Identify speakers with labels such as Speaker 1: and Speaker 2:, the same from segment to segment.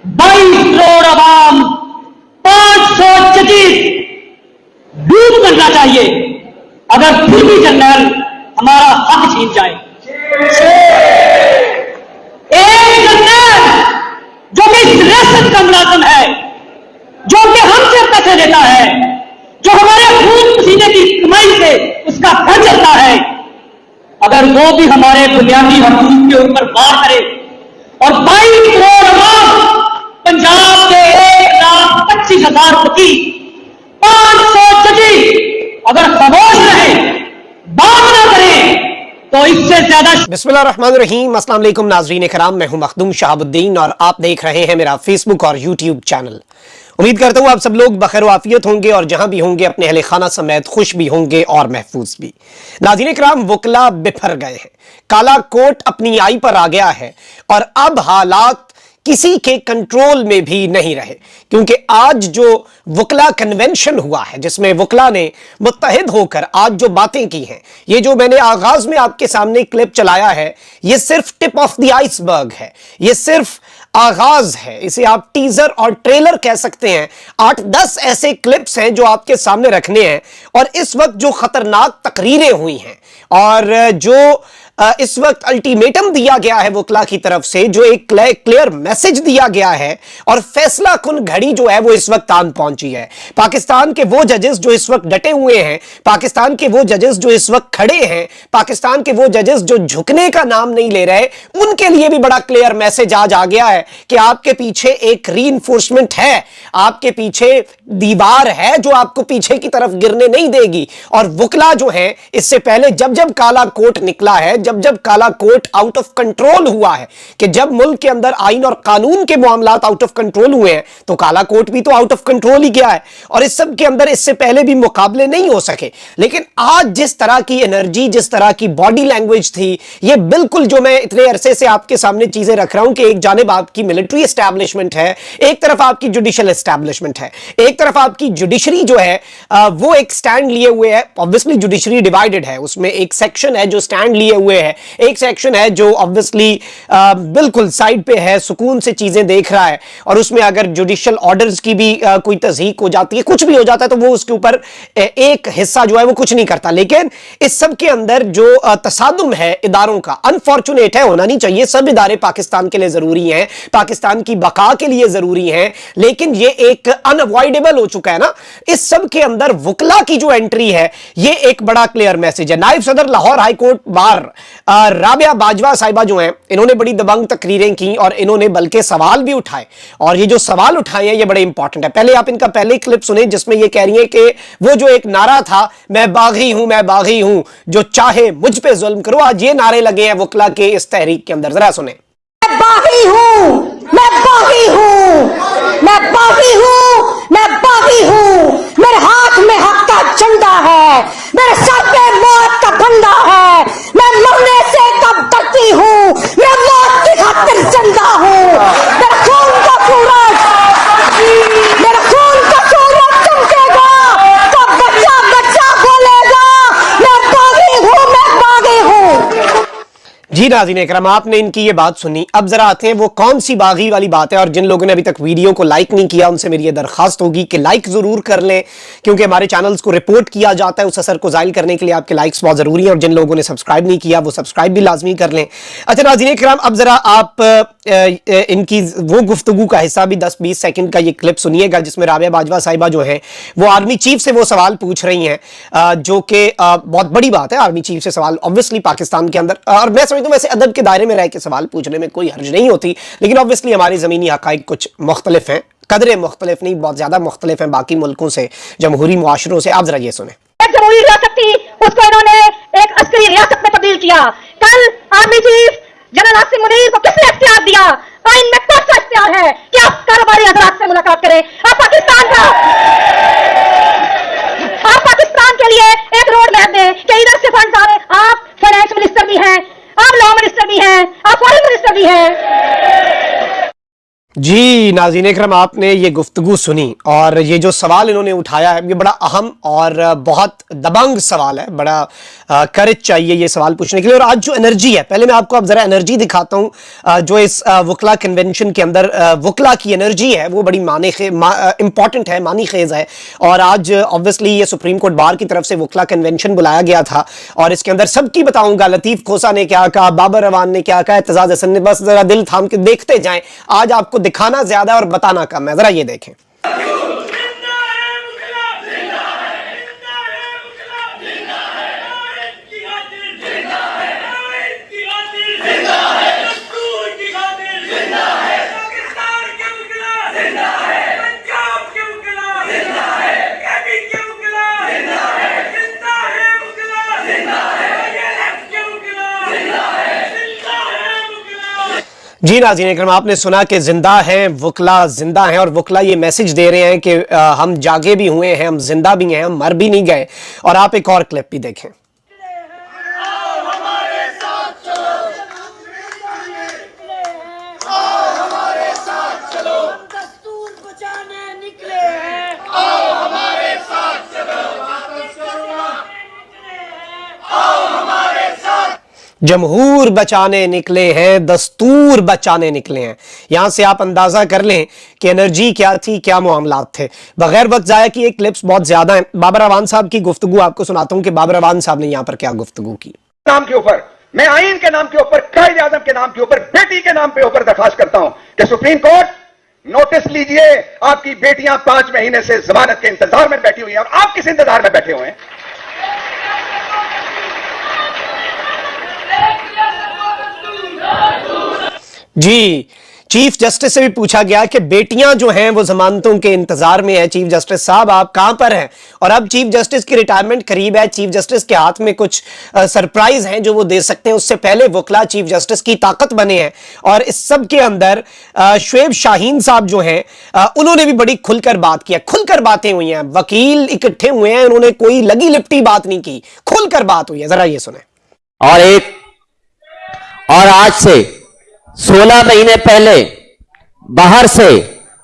Speaker 1: 22 करोड़ आवाम 500 जजेस लूट करना चाहिए अगर फिर भी जनरल हमारा हक छीन जाए। एक जनरल जो कि इस रियासत का मुलाजिम है, जो कि हमसे पैसे लेता है, जो हमारे खून पसीने की कमाई से उसका घर चलता है, अगर वो भी हमारे बुनियादी हकूक के ऊपर वार करे और 22 करोड़ आवाम पंजाब के 1,25,000 वकील 500 जजेस अगर खामोश रहे, बात ना करें, तो इससे ज्यादा।
Speaker 2: बिस्मिल्लाहिर्रहमानिर्रहीम। अस्सलाम वालेकुम नाज़रीन कराम, मैं हूं मखदूम शहाबुद्दीन और आप देख रहे हैं मेरा फेसबुक और यूट्यूब चैनल। उम्मीद करता हूं आप सब लोग बखैर आफियत होंगे और जहां भी होंगे अपने अहले खाना समेत खुश भी होंगे और महफूज भी। नाज़रीन कराम, वकला बिफर गए हैं, काला कोट अपनी आई पर आ गया है और अब हालात किसी के कंट्रोल में भी नहीं रहे, क्योंकि आज जो वकला कन्वेंशन हुआ है जिसमें वकला ने मुत्तहिद होकर आज जो बातें की हैं, ये जो मैंने आगाज में आपके सामने क्लिप चलाया है, ये सिर्फ टिप ऑफ द आइसबर्ग है, ये सिर्फ आगाज है, इसे आप टीजर और ट्रेलर कह सकते हैं। 8-10 ऐसे क्लिप्स हैं जो आपके सामने रखने हैं और इस वक्त जो खतरनाक तकरीरें हुई हैं और जो इस वक्त अल्टीमेटम दिया गया है वकला की तरफ से, जो एक क्लियर मैसेज दिया गया है और फैसला कुन घड़ी जो है वो इस वक्त आन पहुंची है। पाकिस्तान के वो जजेस जो इस वक्त डटे हुए हैं, पाकिस्तान के वो जजेस जो इस वक्त खड़े हैं, पाकिस्तान के वो जजेस जो झुकने का नाम नहीं ले रहे, उनके लिए भी बड़ा क्लियर मैसेज आज आ गया है कि आपके पीछे एक रीइंफोर्समेंट है, आपके पीछे दीवार है जो आपको पीछे की तरफ गिरने नहीं देगी। और वकला जो है, इससे पहले जब जब काला कोट निकला है, जब जब काला कोट आउट ऑफ कंट्रोल हुआ है, कि जब मुल्क के अंदर आइन और कानून के मामलात आउट ऑफ कंट्रोल हुए हैं, तो काला कोट भी तो आउट ऑफ कंट्रोल ही गया है और इस सब के अंदर इससे पहले भी मुकाबले नहीं हो सके। लेकिन आज जिस तरह की एनर्जी, जिस तरह की बॉडी लैंग्वेज थी, ये बिल्कुल जो मैं इतने अरसे से आपके सामने चीजें रख रहा हूं कि एक जानिब आपकी मिलिट्री एस्टैब्लिशमेंट है, एक तरफ आपकी जुडिशियल एस्टैब्लिशमेंट है, एक तरफ आपकी जुडिशरी जो है वो एक स्टैंड लिए हुए है। ऑब्वियसली जुडिशरी डिवाइडेड है, उसमें एक सेक्शन है जो स्टैंड लिए हुए है, एक सेक्शन है जो ऑब्वियसली बिल्कुल साइड पे है, सुकून से चीजें देख रहा है और उसमें अगर जुडिशियल ऑर्डर्स की भी कोई तज़हीक हो जाती है, कुछ भी हो जाता है, तो वो उसके ऊपर एक हिस्सा जो है वो कुछ नहीं करता। लेकिन इस सब के अंदर जो तसादुम है इदारों का, अनफॉर्चुनेट है, होना नहीं चाहिए। सब इदारे पाकिस्तान के लिए जरूरी हैं, पाकिस्तान की बका के लिए जरूरी हैं, लेकिन ये एक अनअवॉइडेबल हो चुका है ना। इस सब के अंदर वकला की जो एंट्री है, ये एक बड़ा क्लियर मैसेज है। नायब सदर Lahore high court bar Rabia Bajwa साहिबा जो हैं, इन्होंने बड़ी दबंग तकरीरें की और इन्होंने बल्कि सवाल भी उठाए और ये जो सवाल उठाए हैं ये बड़े इंपॉर्टेंट है। पहले आप इनका पहले क्लिप सुने जिसमें ये कह रही है कि वो जो एक नारा था, मैं बागी हूं, जो चाहे मुझ पे जुल्म करो, आज ये नारे लगे हैं वकला के इस तहरीक के अंदर। जरा सुने।
Speaker 3: मैं बागी हूं, मैं बागी हूं, मैं बागी हूं, मैं बागी हूं, मेरे हाथ में हक का झंडा है, मेरे सर पे मौत का फंदा है, मैं मरने से कब डरती हूं, मैं मौत की खातिर जिंदा हूं, मेरे खून का सूरज, मेरे खून का सूरज चमकेगा तो बच्चा बच्चा बोलेगा, मैं बागी हूं, मैं बागी हूं।
Speaker 2: जी नाज़रीन इकराम, आपने इनकी ये बात सुनी। अब जरा आते हैं वो कौन सी बागी वाली बात है, और जिन लोगों ने अभी तक वीडियो को लाइक नहीं किया उनसे मेरी ये दरखास्त होगी कि लाइक जरूर कर लें, क्योंकि हमारे चैनल्स को रिपोर्ट किया जाता है, उस असर को ज़ाहिर करने के लिए आपके लाइक्स बहुत जरूरी है। और जिन लोगों ने सब्सक्राइब नहीं किया वो सब्सक्राइब भी लाजमी कर लें। अच्छा नाज़रीन इकराम, अब जरा आप इनकी वो गुफ्तगू का हिस्सा भी 10-20 सेकंड का ये क्लिप सुनिएगा जिसमें राबिया बाजवा साहिबा जो है वो आर्मी चीफ से वो सवाल पूछ रही हैं, जो कि बहुत बड़ी बात है। आर्मी चीफ से सवाल ऑब्वियसली पाकिस्तान के अंदर, और मैं समझता हूं वैसे अदब के दायरे में रह के सवाल पूछने में कोई हर्ज नहीं होती, लेकिन ऑब्वियसली हमारी ज़मीनी हक़ाइक़ कुछ मुख्तलिफ हैं, कदरें मुख्तलिफ नहीं, बहुत ज़्यादा मुख्तलिफ हैं बाकी मुल्कों से, जमहूरी मुआशरों से। आप जरा ये सुने।
Speaker 3: जमहूरी रियासत थी, उसको इन्होंने एक अस्करी रियासत में तब्दील किया। कल army chief general Asim Munir को किसने इख्तियार दिया? आइन में कौन सा इख्तियार है कि आप कारोबारी हज़रात से मुलाकात करें? आप पाकिस्तान के लिए एक रोड मैप दें कि इधर से फंड आ रहे, आप फाइनेंस मिनिस्टर भी हैं, आप लॉ मिनिस्टर भी हैं, आप फॉरेन मिनिस्टर भी हैं।
Speaker 2: जी नाज़रीन इकराम, आपने ये गुफ्तगू सुनी और ये जो सवाल इन्होंने उठाया है ये बड़ा अहम और बहुत दबंग सवाल है। बड़ा करेज चाहिए ये सवाल पूछने के लिए। और आज जो एनर्जी है, पहले मैं आपको अब ज़रा एनर्जी दिखाता हूँ जो इस वकला कन्वेंशन के अंदर वकला की एनर्जी है वो बड़ी इंपॉर्टेंट है, मानी खेज है। और आज ऑब्वियसली ये सुप्रीम कोर्ट बार की तरफ से वकला कन्वेंशन बुलाया गया था और इसके अंदर सबकी बताऊंगा। लतीफ़ खोसा ने क्या कहा, बाबर रवान ने क्या कहा, एतजाज़ हसन ने, बस ज़रा दिल थाम के देखते जाएं। आज आपको दिखाना ज्यादा और बताना कम है, जरा ये देखें। जी नाज़रीन इकराम, आपने सुना कि जिंदा हैं वकला, जिंदा हैं और वकला ये मैसेज दे रहे हैं कि हम जागे भी हुए हैं, हम जिंदा भी हैं, हम मर भी नहीं गए। और आप एक और क्लिप भी देखें। जमहूर बचाने निकले हैं, दस्तूर बचाने निकले हैं। यहां से आप अंदाजा कर लें कि एनर्जी क्या थी, क्या मामलात थे। बगैर वक्त जाया कि ये क्लिप्स बहुत ज्यादा हैं। बाबर रवान साहब की गुफ्तगू आपको सुनाता हूं कि बाबर रवान साहब ने यहां पर क्या गुफ्तगू की।
Speaker 4: नाम के ऊपर, मैं आईन के नाम के ऊपर, कायदे आज़म के नाम के ऊपर, बेटी के नाम पे ऊपर दरखास्त करता हूं कि सुप्रीम कोर्ट नोटिस लीजिए, आपकी बेटियां 5 महीने से जमानत के इंतजार में बैठी हुई हैं और आप किस इंतजार में बैठे हुए हैं?
Speaker 2: जी, चीफ जस्टिस से भी पूछा गया कि बेटियां जो हैं वो जमानतों के इंतजार में है। चीफ जस्टिस साहब आप कहां पर हैं? और अब चीफ जस्टिस की रिटायरमेंट करीब है, चीफ जस्टिस के हाथ में कुछ सरप्राइज हैं जो वो दे सकते हैं। उससे पहले वकला चीफ जस्टिस की ताकत बने हैं। और इस सब के अंदर शुएब शाहीन साहब जो हैं उन्होंने भी बड़ी खुलकर बात की है, खुलकर बातें हुई हैं। वकील इकट्ठे हुए हैं, उन्होंने कोई लगी लिपटी बात नहीं की, खुलकर बात हुई है। जरा ये सुने।
Speaker 5: और आज से 16 महीने पहले बाहर से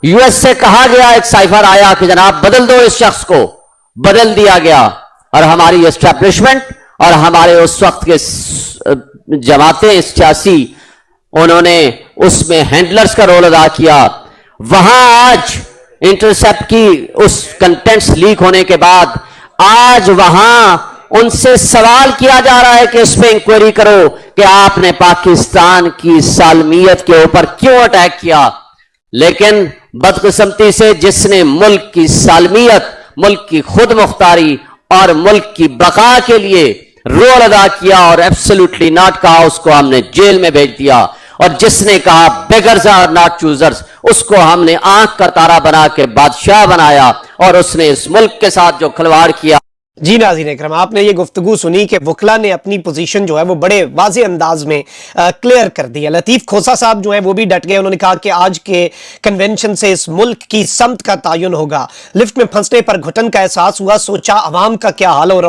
Speaker 5: यूएस से कहा गया, एक साइफर आया कि जनाब बदल दो इस शख्स को, बदल दिया गया। और हमारी एस्टैब्लिशमेंट और हमारे उस वक्त के जमातें सियासी, उन्होंने उसमें हैंडलर्स का रोल अदा किया। वहां आज इंटरसेप्ट की उस कंटेंट्स लीक होने के बाद आज वहां उनसे सवाल किया जा रहा है कि इस पे इंक्वायरी करो कि आपने पाकिस्तान की सालमियत के ऊपर क्यों अटैक किया। लेकिन बदकिस्मती से जिसने मुल्क की सालमियत, मुल्क की खुद मुख्तारी और मुल्क की बका के लिए रोल अदा किया और एब्सोल्युटली नॉट कहा, उसको हमने जेल में भेज दिया। और जिसने कहा बेगर्स आर नॉट चूजर्स, उसको हमने आंख का तारा बना के बादशाह बनाया। और उसने इस मुल्क के साथ जो खिलवाड़ किया।
Speaker 2: जी नाज़रीन इकराम, आपने ये गुफ्तगू सुनी कि वकला ने अपनी पोजीशन जो है वो बड़े वाज़े अंदाज में क्लियर कर दी है। लतीफ़ खोसा साहब जो है वो भी डट गए। उन्होंने कहा कि आज के कन्वेंशन से इस मुल्क की समत का तायुन होगा। लिफ्ट में फंसने पर घुटन का एहसास हुआ, सोचा अवाम का क्या हाल हो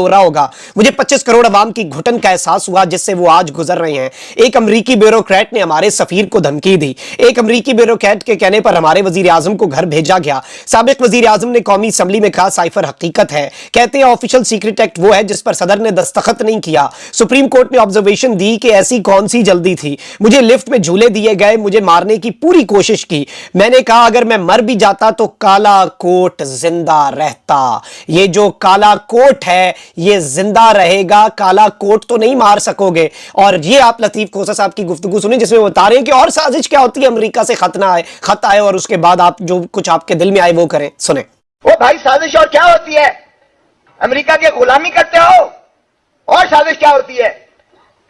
Speaker 2: रहा होगा। मुझे 25 करोड़ अवाम की घुटन का एहसास हुआ जिससे वो आज गुजर रहे हैं। एक अमरीकी ब्यूरोक्रेट ने हमारे सफीर को धमकी दी। एक अमरीकी ब्यूरोक्रेट के कहने पर हमारे वजीर आजम को घर भेजा गया। साबिक वजीर आजम ने कौमी असम्बली में कहा साइफर हकीकत है। कहते हैं ऑफिशियल सीक्रेट एक्ट वो है जिस पर सदर ने दस्तखत नहीं किया। सुप्रीम कोर्ट ने ऑब्जर्वेशन दी कि ऐसी कौन सी जल्दी थी। मुझे लिफ्ट में झूले दिए गए, मुझे मारने की पूरी कोशिश की। मैंने कहा अगर मैं मर भी जाता तो काला कोट जिंदा रहता। ये जो काला कोट है ये जिंदा रहेगा, काला कोट तो नहीं मार सकोगे। और ये आप लतीफ खोसा साहब की गुफ्तगू सुनी जिसमें वो बता रहे हैं कि और साजिश क्या होती है, अमेरिका से खत आए और उसके बाद आप जो कुछ आपके दिल में आए वो करें। सुने।
Speaker 4: वो भाई साजिश और क्या होती है? अमेरिका की गुलामी करते हो। और साजिश क्या होती है?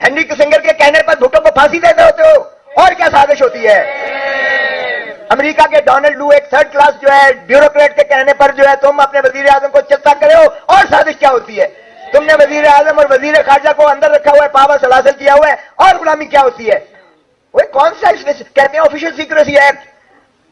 Speaker 4: हेनरी किसिंगर के कहने पर भुट्टो को फांसी देते होते हो। और क्या साजिश होती है? अमेरिका के डोनाल्ड लू एक 3rd क्लास जो है ब्यूरोक्रेट के कहने पर जो है तुम अपने वजीर आजम को चिट्ठा करे हो। और साजिश क्या होती है? तुमने वजीर आजम और वजीर खारजा को अंदर रखा हुआ है, पावर सलासल किया हुआ है। और गुलामी क्या होती है? वो कौन सा कहते हैं ऑफिशियल सीक्रेसी एक्ट,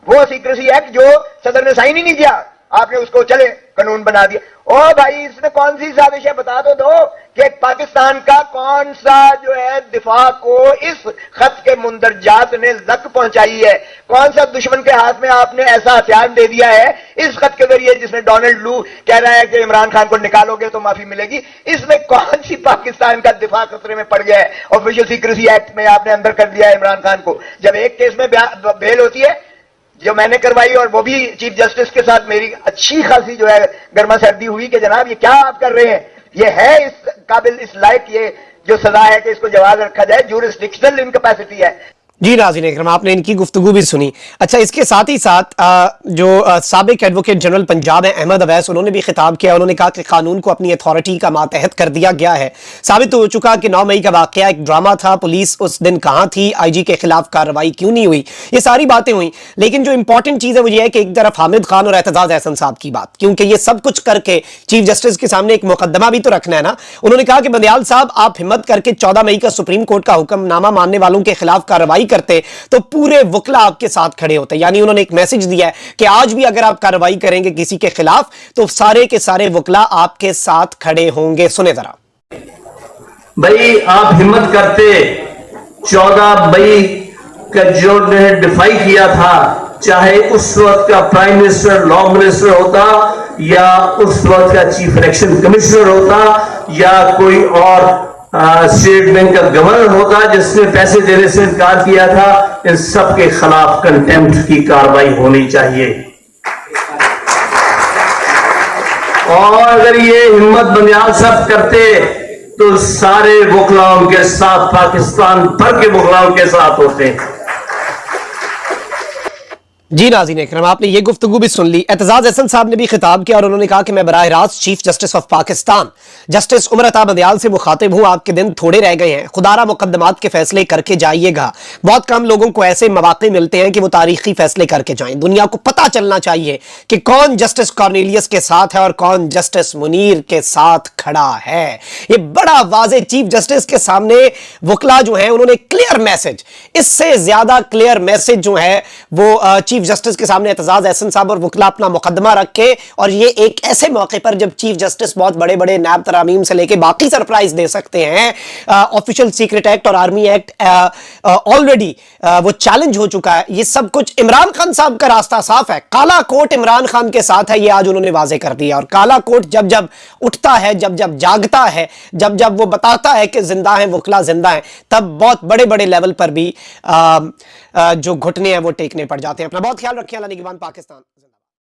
Speaker 4: वो सीक्रेसी एक्ट जो सदर ने साइन ही नहीं किया, आपने उसको चले कानून बना दिया। ओ भाई इसमें कौन सी साजिश है बता दो कि पाकिस्तान का कौन सा जो है दिफा को इस खत के मुंदरजात ने जक पहुंचाई है। कौन सा दुश्मन के हाथ में आपने ऐसा हथियार दे दिया है इस खत के जरिए, जिसमें डोनाल्ड लू कह रहा है कि इमरान खान को निकालोगे तो माफी मिलेगी? इसमें कौन सी पाकिस्तान का दिफा खतरे में पड़ गया है? ऑफिशियल सीक्रेसी एक्ट में आपने अंदर कर दिया है इमरान खान को। जब एक केस में बेल होती है जो मैंने करवाई, और वो भी चीफ जस्टिस के साथ मेरी अच्छी खासी जो है गर्मा सर्दी हुई कि जनाब ये क्या आप कर रहे हैं, ये है इस काबिल, इस लायक ये जो सजा है कि इसको जवाब रखा जाए, ज्यूरिसडिक्शनल इनकैपेसिटी है।
Speaker 2: जी नाज़रीन इकराम, आपने इनकी गुफ्तगू भी सुनी। अच्छा, इसके साथ ही साथ जो साबिक एडवोकेट जनरल पंजाब है अहमद अवैस, उन्होंने भी खिताब किया। उन्होंने कहा कि कानून को अपनी अथॉरिटी का मातहत कर दिया गया है। साबित हो चुका कि 9 मई का वाकया एक ड्रामा था, पुलिस उस दिन कहाँ थी, IG के खिलाफ कार्रवाई क्यों नहीं हुई, ये सारी बातें हुई। लेकिन जो इंपॉर्टेंट चीज़ है वो ये है कि एक तरफ हामिद खान और एतजाज अहसन साहब की बात, क्योंकि ये सब कुछ करके चीफ जस्टिस के सामने एक मुकदमा भी तो रखना है ना। उन्होंने कहा कि बंदयाल साहब, आप हिम्मत करके 14 मई का सुप्रीम कोर्ट का हुक्मनामा मानने वालों के खिलाफ कार्रवाई करते तो पूरे वकला आपके साथ खड़े होते। यानी उन्होंने एक मैसेज दिया है कि आज भी अगर आप कार्रवाई करेंगे किसी के खिलाफ तो सारे के सारे वकला आपके साथ खड़े होंगे। सुने जरा।
Speaker 6: भाई आप हिम्मत करते 14 मई का जो ने डिफाई किया था, चाहे उस वक्त का प्राइम मिनिस्टर, लॉ मिनिस्टर होता, या उस वक्त का चीफ इलेक्शन कमिश्नर होता, या कोई और स्टेट बैंक का गवर्नर होता जिसने पैसे देने से इनकार किया था, इन सब के खिलाफ कंटेम्प्ट की कार्रवाई होनी चाहिए। और अगर ये हिम्मत बंदयाल साहब करते तो सारे वकलाओं के साथ, पाकिस्तान भर के वकलाओं के साथ होते।
Speaker 2: जी नाज़रीन इकराम, आपने ये गुफ्तगू भी सुन ली। एतजाज अहसन साहब ने भी खिताब किया और उन्होंने कहा कि मैं बराह रास्त chief justice of Pakistan justice Umar Ata Bandial से मुखातिब हूं, आपके दिन थोड़े रह गए हैं, खुदारा मुकदमात के फैसले करके जाइएगा। बहुत कम लोगों को ऐसे मौके मिलते हैं कि वो तारीखी फैसले करके जाएं। दुनिया को पता चलना चाहिए कि कौन जस्टिस कॉर्नेलियस के साथ है और कौन जस्टिस मुनीर के साथ खड़ा है। ये बड़ा वाज़ेह चीफ जस्टिस के सामने वकला जो है उन्होंने क्लियर मैसेज, इससे ज्यादा क्लियर मैसेज जो है वो चीफ जस्टिस के सामने एतजाज अहसन साहब और वकला अपना मुकदमा रख के, और ये एक ऐसे मौके पर जब चीफ जस्टिस बहुत बड़े बड़े नैब तरामीम से लेके बाकी सरप्राइज दे सकते हैं। ऑफिशियल सीक्रेट एक्ट और आर्मी एक्ट ऑलरेडी वो चैलेंज हो चुका है। ये सब कुछ इमरान खान साहब का रास्ता साफ है, काला कोट इमरान खान के साथ है, ये आज उन्होंने वाजे कर दिया। और काला कोट जब जब उठता है, जब जब जागता है, जब जब वो बताता है कि जिंदा है वकला जिंदा है, तब बहुत बड़े बड़े लेवल पर भी जो घुटने हैं वो टेकने पड़ जाते हैं। अपना बहुत ख्याल रखिए। अल्लाह निगहबान पाकिस्तान।